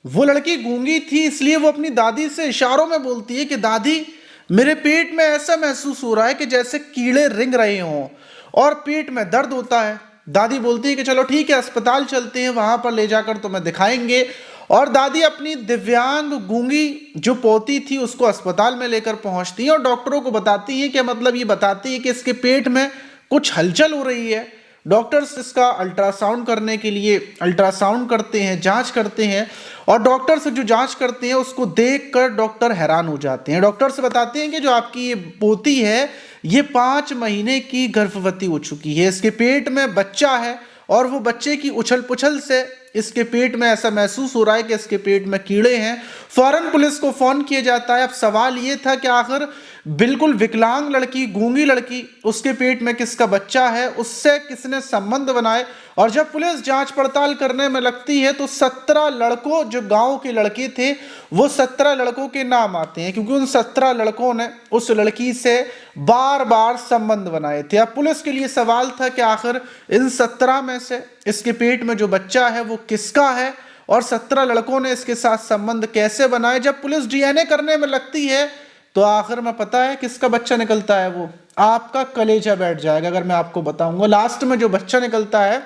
वो लड़की गूंगी थी, इसलिए वो अपनी दादी से इशारों में बोलती है कि दादी, मेरे पेट में ऐसा महसूस हो रहा है कि जैसे कीड़े रेंग रहे हों और पेट में दर्द होता है। दादी बोलती है कि चलो ठीक है, अस्पताल चलते हैं, वहां पर ले जाकर तुम्हें दिखाएंगे। और दादी अपनी दिव्यांग गूंगी जो पोती थी उसको अस्पताल में लेकर पहुंचती है और डॉक्टरों को बताती है कि मतलब ये बताती है कि इसके पेट में कुछ हलचल हो रही है। डॉक्टर्स इसका अल्ट्रासाउंड करने के लिए अल्ट्रासाउंड करते हैं, जांच करते हैं, और डॉक्टर से जो जांच करते हैं उसको देखकर डॉक्टर हैरान हो जाते हैं। डॉक्टर से बताते हैं कि जो आपकी ये पोती है ये 5 महीने की गर्भवती हो चुकी है, इसके पेट में बच्चा है और वो बच्चे की उछल पुछल से इसके पेट में ऐसा महसूस हो रहा है कि इसके पेट में कीड़े हैं। फौरन पुलिस को फोन किया जाता है। अब सवाल ये था कि आखिर बिल्कुल विकलांग लड़की, गूंगी लड़की, उसके पेट में किसका बच्चा है, उससे किसने संबंध बनाए। और जब पुलिस जांच पड़ताल करने में लगती है तो 17 लड़कों, जो गांव के लड़के थे, वो 17 लड़कों के नाम आते हैं, क्योंकि उन 17 लड़कों ने उस लड़की से बार बार संबंध बनाए थे। अब पुलिस के लिए सवाल था कि आखिर इन 17 में से इसके पेट में जो बच्चा है वो किसका है, और 17 लड़कों ने इसके साथ संबंध कैसे बनाए। जब पुलिस डीएनए करने में लगती है तो आखिर में पता है किसका बच्चा निकलता है, वो आपका कलेजा बैठ जाएगा अगर मैं आपको बताऊंगा। लास्ट में जो बच्चा निकलता है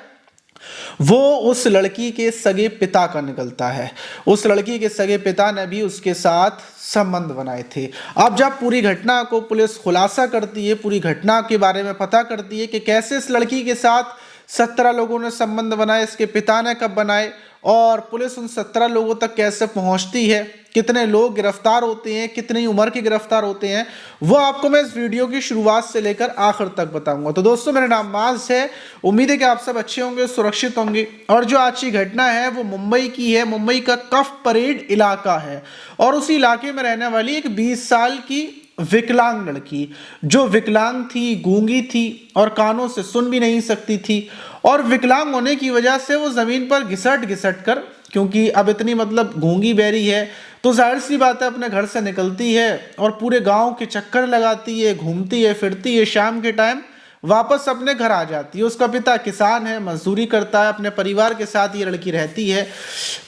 वो उस लड़की के सगे पिता का निकलता है। उस लड़की के सगे पिता ने भी उसके साथ संबंध बनाए थे। अब जब पूरी घटना को पुलिस खुलासा करती है, पूरी घटना के बारे में पता करती है कि कैसे इस लड़की के साथ 17 लोगों ने संबंध बनाए, इसके पिता ने कब बनाए, और पुलिस उन 17 लोगों तक कैसे पहुंचती है, कितने लोग गिरफ्तार होते हैं, कितनी उम्र के गिरफ्तार होते हैं, वो आपको मैं इस वीडियो की शुरुआत से लेकर आखिर तक बताऊंगा। तो दोस्तों, मेरा नाम माज है। उम्मीद है कि आप सब अच्छे होंगे, सुरक्षित होंगे। और जो आज की घटना है वो मुंबई की है। मुंबई का कफ परेड इलाका है और उसी इलाके में रहने वाली एक 20 साल की विकलांग लड़की, जो विकलांग थी, गूंगी थी और कानों से सुन भी नहीं सकती थी, और विकलांग होने की वजह से वो जमीन पर घिसट घिसट कर, क्योंकि अब इतनी मतलब गूंगी बहरी है तो जाहिर सी बात है अपने घर से निकलती है और पूरे गांव के चक्कर लगाती है, घूमती है, फिरती है, शाम के टाइम वापस अपने घर आ जाती है। उसका पिता किसान है, मजदूरी करता है, अपने परिवार के साथ ये लड़की रहती है।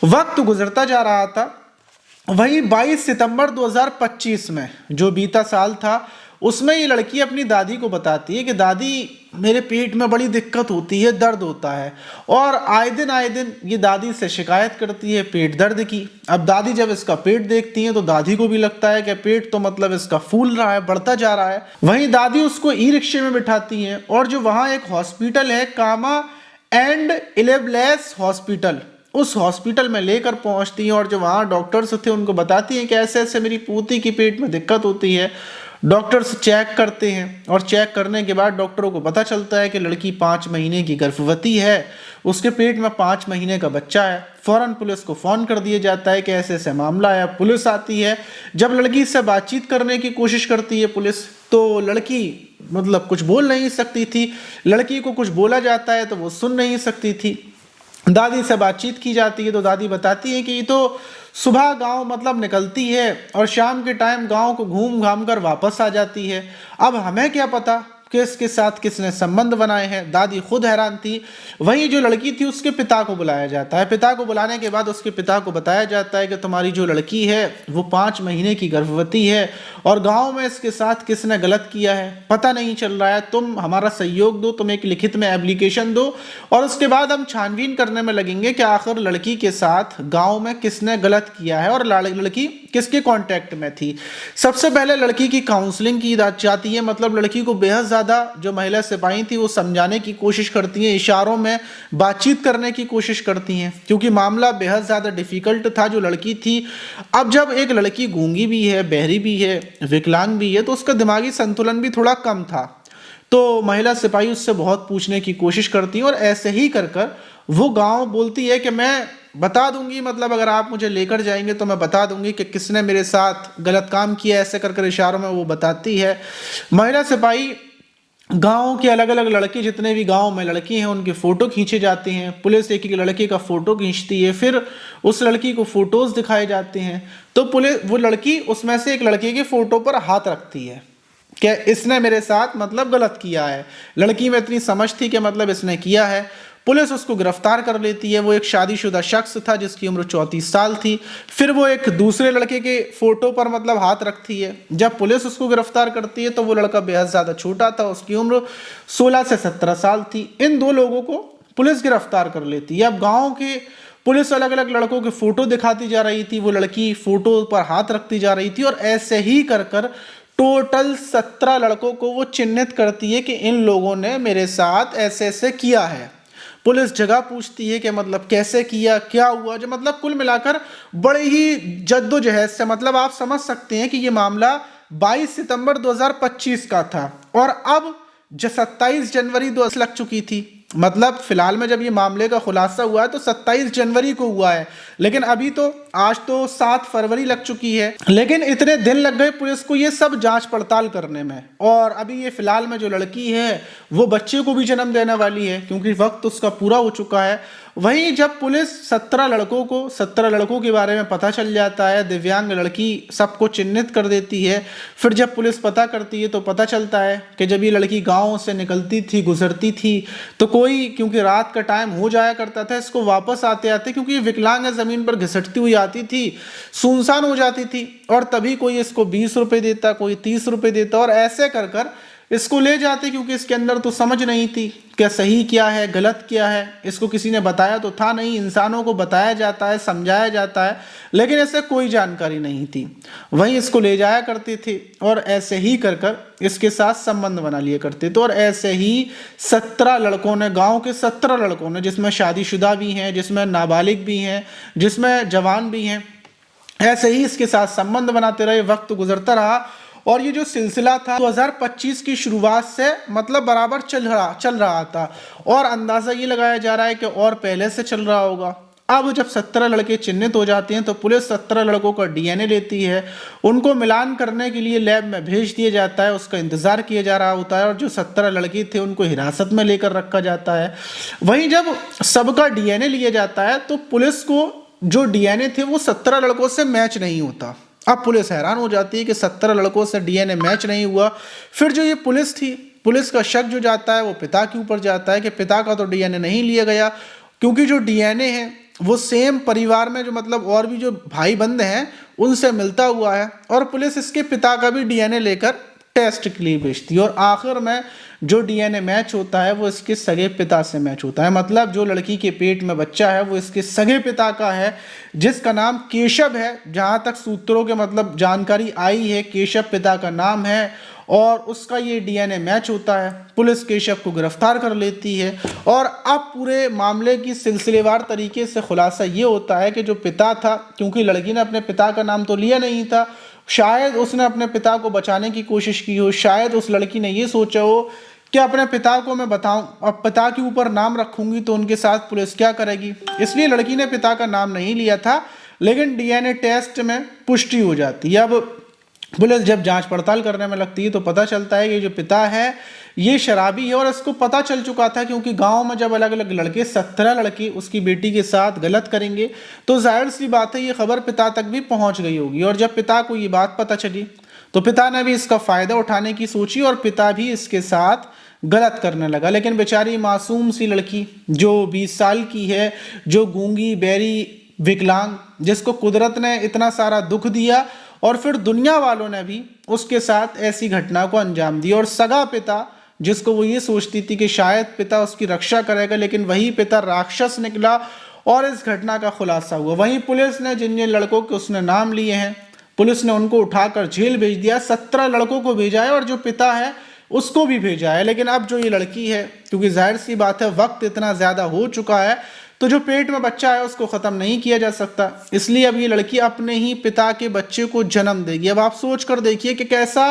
वक्त गुजरता जा रहा था। वहीं 22 सितंबर 2025 में, जो बीता साल था, उसमें ये लड़की अपनी दादी को बताती है कि दादी, मेरे पेट में बड़ी दिक्कत होती है, दर्द होता है। और आए दिन ये दादी से शिकायत करती है पेट दर्द की। अब दादी जब इसका पेट देखती है तो दादी को भी लगता है कि पेट तो मतलब इसका फूल रहा है, बढ़ता जा रहा है। वहीं दादी उसको ई रिक्शे में बिठाती हैं और जो वहाँ एक हॉस्पिटल है, कामा एंड इलेवलेस हॉस्पिटल, उस हॉस्पिटल में लेकर पहुंचती हैं और जो वहाँ डॉक्टर्स थे उनको बताती हैं कि ऐसे ऐसे मेरी पोती की पेट में दिक्कत होती है। डॉक्टर्स चेक करते हैं और चेक करने के बाद डॉक्टरों को पता चलता है कि लड़की 5 महीने की गर्भवती है, उसके पेट में 5 महीने का बच्चा है। फौरन पुलिस को फ़ोन कर दिया जाता है कि ऐसे ऐसे मामला है। पुलिस आती है। जब लड़की से बातचीत करने की कोशिश करती है पुलिस, तो लड़की मतलब कुछ बोल नहीं सकती थी। लड़की को कुछ बोला जाता है तो वो सुन नहीं सकती थी। दादी से बातचीत की जाती है तो दादी बताती है कि ये तो सुबह गांव मतलब निकलती है और शाम के टाइम गांव को घूम घाम कर वापस आ जाती है। अब हमें क्या पता कि इसके साथ किसने संबंध बनाए हैं। दादी खुद हैरान थी। वहीं जो लड़की थी उसके पिता को बुलाया जाता है। पिता को बुलाने के बाद उसके पिता को बताया जाता है कि तुम्हारी जो लड़की है वो 5 महीने की गर्भवती है और गांव में इसके साथ किसने गलत किया है पता नहीं चल रहा है। तुम हमारा सहयोग दो, तुम एक लिखित में एप्लीकेशन दो और उसके बाद हम छानबीन करने में लगेंगे कि आखिर लड़की के साथ गाँव में किसने गलत किया है और लड़की किसके कॉन्टेक्ट में थी। सबसे पहले लड़की की काउंसलिंग की जाती है, मतलब लड़की को बेहद ज़्यादा जो महिला सिपाही थी वो समझाने की कोशिश करती हैं, इशारों में बातचीत करने की कोशिश करती हैं, क्योंकि मामला बेहद ज़्यादा डिफिकल्ट था जो लड़की थी। अब जब एक लड़की गूंगी भी है, बहरी भी है, विकलांग भी है, तो उसका दिमागी संतुलन भी थोड़ा कम था। तो महिला सिपाही उससे बहुत पूछने की कोशिश करती है और ऐसे ही कर कर वो गांव बोलती है कि मैं बता दूंगी, मतलब अगर आप मुझे लेकर जाएंगे तो मैं बता दूंगी कि किसने मेरे साथ गलत काम किया। ऐसे कर कर इशारों में वो बताती है। महिला सिपाही गांव के अलग अलग लड़के, जितने भी गांव में लड़की हैं उनके फोटो खींचे जाते हैं। पुलिस एक एक लड़के का फोटो खींचती है, फिर उस लड़की को फोटोज दिखाए जाते हैं। तो पुलिस वो लड़की उसमें से एक लड़के के फोटो पर हाथ रखती है कि इसने मेरे साथ मतलब गलत किया है। लड़की में इतनी समझ थी कि मतलब इसने किया है। पुलिस उसको गिरफ्तार कर लेती है। वो एक शादीशुदा शख्स था जिसकी उम्र 34 साल थी। फिर वो एक दूसरे लड़के के फोटो पर मतलब हाथ रखती है। जब पुलिस उसको गिरफ्तार करती है तो वो लड़का बेहद ज़्यादा छोटा था, उसकी उम्र 16 से 17 साल थी। इन दो लोगों को पुलिस गिरफ्तार कर लेती है। अब गाँव के पुलिस अलग अलग लड़कों के फोटो दिखाती जा रही थी, वो लड़की फोटो पर हाथ रखती जा रही थी और ऐसे ही कर कर टोटल 17 लड़कों को वो चिन्हित करती है कि इन लोगों ने मेरे साथ ऐसे ऐसे किया है। पुलिस जगह पूछती है कि मतलब कैसे किया, क्या हुआ, जो मतलब कुल मिलाकर बड़े ही जद्दोजहद से मतलब आप समझ सकते हैं कि ये मामला 22 सितंबर 2025 का था और अब 27 जनवरी 2000 लग चुकी थी। मतलब फिलहाल में जब ये मामले का खुलासा हुआ है तो 27 जनवरी को हुआ है, लेकिन अभी तो आज तो 7 फरवरी लग चुकी है। लेकिन इतने दिन लग गए पुलिस को ये सब जांच पड़ताल करने में। और अभी ये फिलहाल में जो लड़की है वो बच्चे को भी जन्म देने वाली है क्योंकि वक्त उसका पूरा हो चुका है। वहीं जब पुलिस 17 लड़कों के बारे में पता चल जाता है, दिव्यांग लड़की सबको चिन्हित कर देती है। फिर जब पुलिस पता करती है तो पता चलता है कि जब ये लड़की गांव से निकलती थी, गुजरती थी, तो कोई, क्योंकि रात का टाइम हो जाया करता था, इसको वापस आते आते, क्योंकि ये विकलांग है, ज़मीन पर घिसटती हुई आती थी, सुनसान हो जाती थी और तभी कोई इसको 20 रुपये देता, कोई 30 रुपये देता और ऐसे कर कर इसको ले जाते, क्योंकि इसके अंदर तो समझ नहीं थी क्या सही क्या है गलत क्या है। इसको किसी ने बताया तो था नहीं, इंसानों को बताया जाता है, समझाया जाता है, लेकिन ऐसे कोई जानकारी नहीं थी। वहीं इसको ले जाया करते थे और ऐसे ही कर कर इसके साथ संबंध बना लिया करते थे। और ऐसे ही 17 लड़कों ने, गांव के 17 लड़कों ने, जिसमें शादीशुदा भी हैं, जिसमें नाबालिग भी हैं, जिसमें जवान भी हैं, ऐसे ही इसके साथ संबंध बनाते रहे। वक्त गुजरता रहा और ये जो सिलसिला था 2025 की शुरुआत से मतलब बराबर चल रहा था और अंदाज़ा ये लगाया जा रहा है कि और पहले से चल रहा होगा। अब जब 17 लड़के चिन्हित हो जाते हैं तो पुलिस 17 लड़कों का डीएनए लेती है, उनको मिलान करने के लिए लैब में भेज दिया जाता है, उसका इंतज़ार किया जा रहा होता है और जो 17 लड़के थे उनको हिरासत में लेकर रखा जाता है। वहीं जब सबका डीएनए लिया जाता है तो पुलिस को जो डीएनए थे वो 17 लड़कों से मैच नहीं होता। अब पुलिस हैरान हो जाती है कि 17 लड़कों से डीएनए मैच नहीं हुआ। फिर जो ये पुलिस थी, पुलिस का शक जो जाता है वो पिता के ऊपर जाता है कि पिता का तो डीएनए नहीं लिया गया, क्योंकि जो डीएनए है वो सेम परिवार में जो मतलब और भी जो भाई बंद हैं उनसे मिलता हुआ है और पुलिस इसके पिता का भी डीएनए लेकर टेस्ट के लिए भेजती है और आखिर में जो डीएनए मैच होता है वो इसके सगे पिता से मैच होता है। मतलब जो लड़की के पेट में बच्चा है वो इसके सगे पिता का है, जिसका नाम केशव है। जहाँ तक सूत्रों के मतलब जानकारी आई है, केशव पिता का नाम है और उसका ये डीएनए मैच होता है। पुलिस केशव को गिरफ्तार कर लेती है और अब पूरे मामले की सिलसिलेवार तरीके से खुलासा ये होता है कि जो पिता था, क्योंकि लड़की ने अपने पिता का नाम तो लिया नहीं था, शायद उसने अपने पिता को बचाने की कोशिश की हो, शायद उस लड़की ने ये सोचा हो कि अपने पिता को मैं बताऊं, अब पिता के ऊपर नाम रखूंगी तो उनके साथ पुलिस क्या करेगी, इसलिए लड़की ने पिता का नाम नहीं लिया था। लेकिन डीएनए टेस्ट में पुष्टि हो जाती है। अब पुलिस जब जांच पड़ताल करने में लगती है तो पता चलता है कि जो पिता है ये शराबी है और इसको पता चल चुका था, क्योंकि गांव में जब अलग अलग लड़के 17 लड़के उसकी बेटी के साथ गलत करेंगे तो जाहिर सी बात है ये खबर पिता तक भी पहुंच गई होगी। और जब पिता को ये बात पता चली तो पिता ने भी इसका फ़ायदा उठाने की सोची और पिता भी इसके साथ गलत करने लगा। लेकिन बेचारी मासूम सी लड़की जो 20 साल की है, जो गूंगी बैरी विकलांग, जिसको कुदरत ने इतना सारा दुख दिया और फिर दुनिया वालों ने भी उसके साथ ऐसी घटना को अंजाम दिया। और सगा पिता, जिसको वो ये सोचती थी कि शायद पिता उसकी रक्षा करेगा, लेकिन वही पिता राक्षस निकला और इस घटना का खुलासा हुआ। वहीं पुलिस ने जिन जिन लड़कों के उसने नाम लिए हैं, पुलिस ने उनको उठाकर जेल भेज दिया। 17 लड़कों को भेजा है और जो पिता है उसको भी भेजा है। लेकिन अब जो ये लड़की है, क्योंकि जाहिर सी बात है वक्त इतना ज़्यादा हो चुका है तो जो पेट में बच्चा है उसको ख़त्म नहीं किया जा सकता, इसलिए अब ये लड़की अपने ही पिता के बच्चे को जन्म देगी। अब आप सोच कर देखिए कि कैसा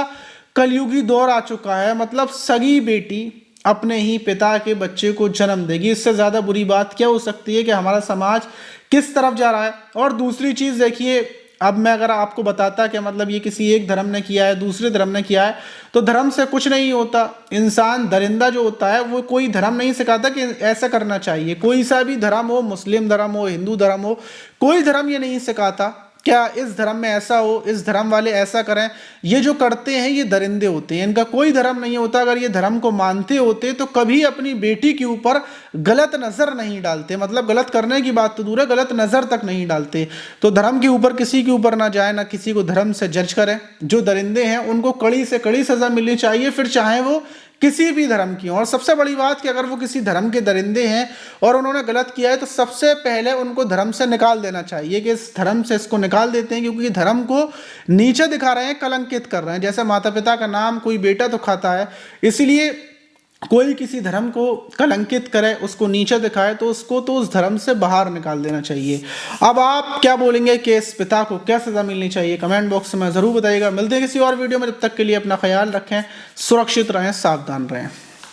कलयुगी दौर आ चुका है, मतलब सगी बेटी अपने ही पिता के बच्चे को जन्म देगी। इससे ज़्यादा बुरी बात क्या हो सकती है कि हमारा समाज किस तरफ जा रहा है। और दूसरी चीज़ देखिए, अब मैं अगर आपको बताता कि मतलब ये किसी एक धर्म ने किया है, दूसरे धर्म ने किया है, तो धर्म से कुछ नहीं होता। इंसान दरिंदा जो होता है वो कोई धर्म नहीं सिखाता कि ऐसा करना चाहिए। कोई सा भी धर्म हो, मुस्लिम धर्म हो, हिंदू धर्म हो, कोई धर्म ये नहीं सिखाता क्या इस धर्म में ऐसा हो, इस धर्म वाले ऐसा करें। ये जो करते हैं ये दरिंदे होते हैं, इनका कोई धर्म नहीं होता। अगर ये धर्म को मानते होते तो कभी अपनी बेटी के ऊपर गलत नजर नहीं डालते, मतलब गलत करने की बात तो दूर है, गलत नजर तक नहीं डालते। तो धर्म के ऊपर किसी के ऊपर ना जाए, ना किसी को धर्म से जज करें। जो दरिंदे हैं उनको कड़ी से कड़ी सजा मिलनी चाहिए, फिर चाहे वो किसी भी धर्म की हो। और सबसे बड़ी बात कि अगर वो किसी धर्म के दरिंदे हैं और उन्होंने गलत किया है तो सबसे पहले उनको धर्म से निकाल देना चाहिए कि इस धर्म से इसको निकाल देते हैं, क्योंकि धर्म को नीचे दिखा रहे हैं, कलंकित कर रहे हैं। जैसे माता पिता का नाम कोई बेटा तो खाता है, इसलिए कोई किसी धर्म को कलंकित करे, उसको नीचे दिखाए, तो उसको तो उस धर्म से बाहर निकाल देना चाहिए। अब आप क्या बोलेंगे कि इस पिता को क्या सजा मिलनी चाहिए, कमेंट बॉक्स में जरूर बताइएगा। मिलते हैं किसी और वीडियो में, तब तक के लिए अपना ख्याल रखें, सुरक्षित रहें, सावधान रहें।